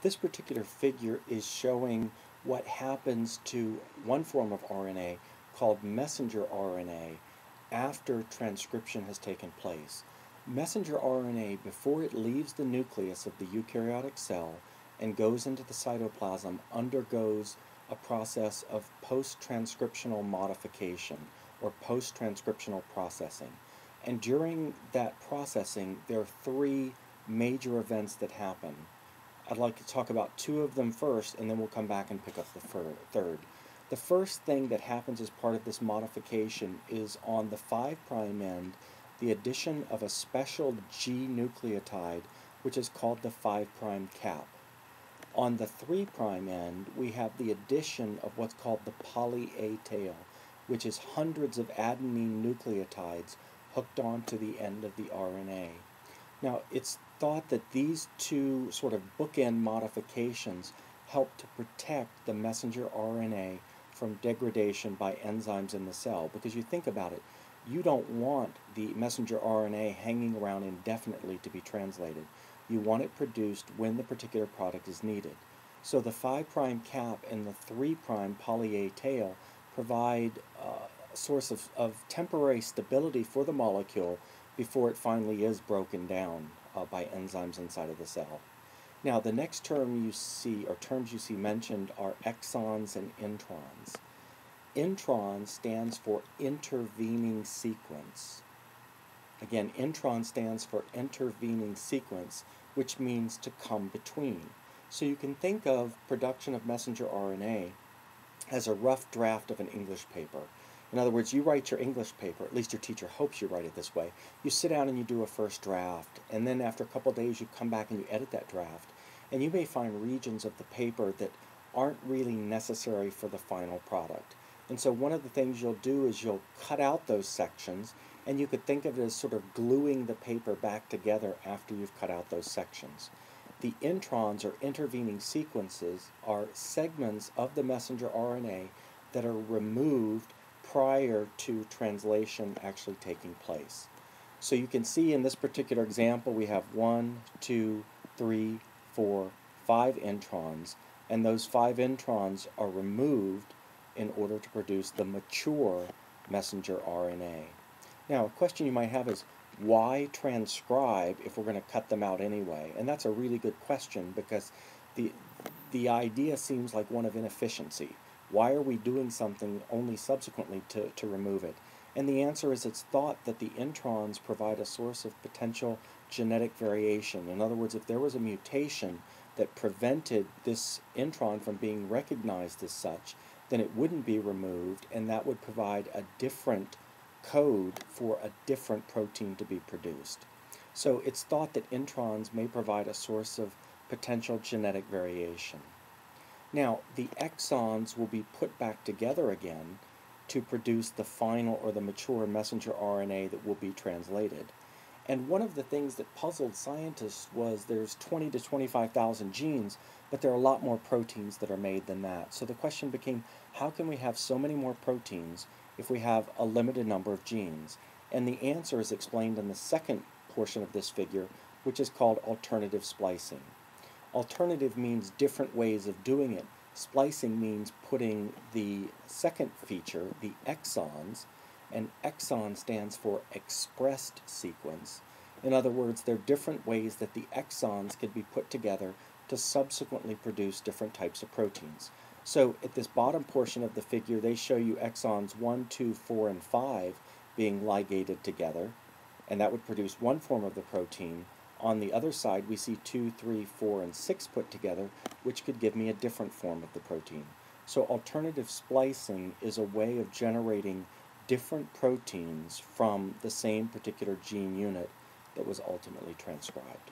This particular figure is showing what happens to one form of RNA called messenger RNA after transcription has taken place. Messenger RNA, before it leaves the nucleus of the eukaryotic cell and goes into the cytoplasm, undergoes a process of post-transcriptional modification or post-transcriptional processing. And during that processing, there are three major events that happen. I'd like to talk about two of them first, and then we'll come back and pick up the third. The first thing that happens as part of this modification is on the 5' end, the addition of a special G nucleotide, which is called the 5' cap. On the 3' end, we have the addition of what's called the poly A tail, which is hundreds of adenine nucleotides hooked onto the end of the RNA. Now, it's thought that these two sort of bookend modifications help to protect the messenger RNA from degradation by enzymes in the cell. Because you think about it, you don't want the messenger RNA hanging around indefinitely to be translated. You want it produced when the particular product is needed. So the 5' cap and the 3' poly A tail provide a source of temporary stability for the molecule before it finally is broken down by enzymes inside of the cell. Now, the next term you see, or terms you see mentioned, are exons and introns. Intron stands for intervening sequence. Again, intron stands for intervening sequence, which means to come between. So you can think of production of messenger RNA as a rough draft of an English paper. In other words, you write your English paper, at least your teacher hopes you write it this way. You sit down and you do a first draft, and then after a couple of days you come back and you edit that draft. And you may find regions of the paper that aren't really necessary for the final product. And so one of the things you'll do is you'll cut out those sections, and you could think of it as sort of gluing the paper back together after you've cut out those sections. The introns, or intervening sequences, are segments of the messenger RNA that are removed prior to translation actually taking place. So you can see in this particular example we have 1, 2, 3, 4, 5 introns, and those 5 introns are removed in order to produce the mature messenger RNA. Now, a question you might have is, why transcribe if we're going to cut them out anyway? And that's a really good question, because the idea seems like one of inefficiency. Why are we doing something only subsequently to remove it? And the answer is, it's thought that the introns provide a source of potential genetic variation. In other words, if there was a mutation that prevented this intron from being recognized as such, then it wouldn't be removed, and that would provide a different code for a different protein to be produced. So it's thought that introns may provide a source of potential genetic variation. Now, the exons will be put back together again to produce the final or the mature messenger RNA that will be translated. And one of the things that puzzled scientists was there's 20 to 25,000 genes, but there are a lot more proteins that are made than that. So the question became, how can we have so many more proteins if we have a limited number of genes? And the answer is explained in the second portion of this figure, which is called alternative splicing. Alternative means different ways of doing it. Splicing means putting the second feature, the exons, and exon stands for expressed sequence. In other words, there are different ways that the exons can be put together to subsequently produce different types of proteins. So at this bottom portion of the figure, they show you exons 1, 2, 4, and 5 being ligated together, and that would produce one form of the protein. On the other side, we see 2, 3, 4, and 6 put together, which could give me a different form of the protein. So alternative splicing is a way of generating different proteins from the same particular gene unit that was ultimately transcribed.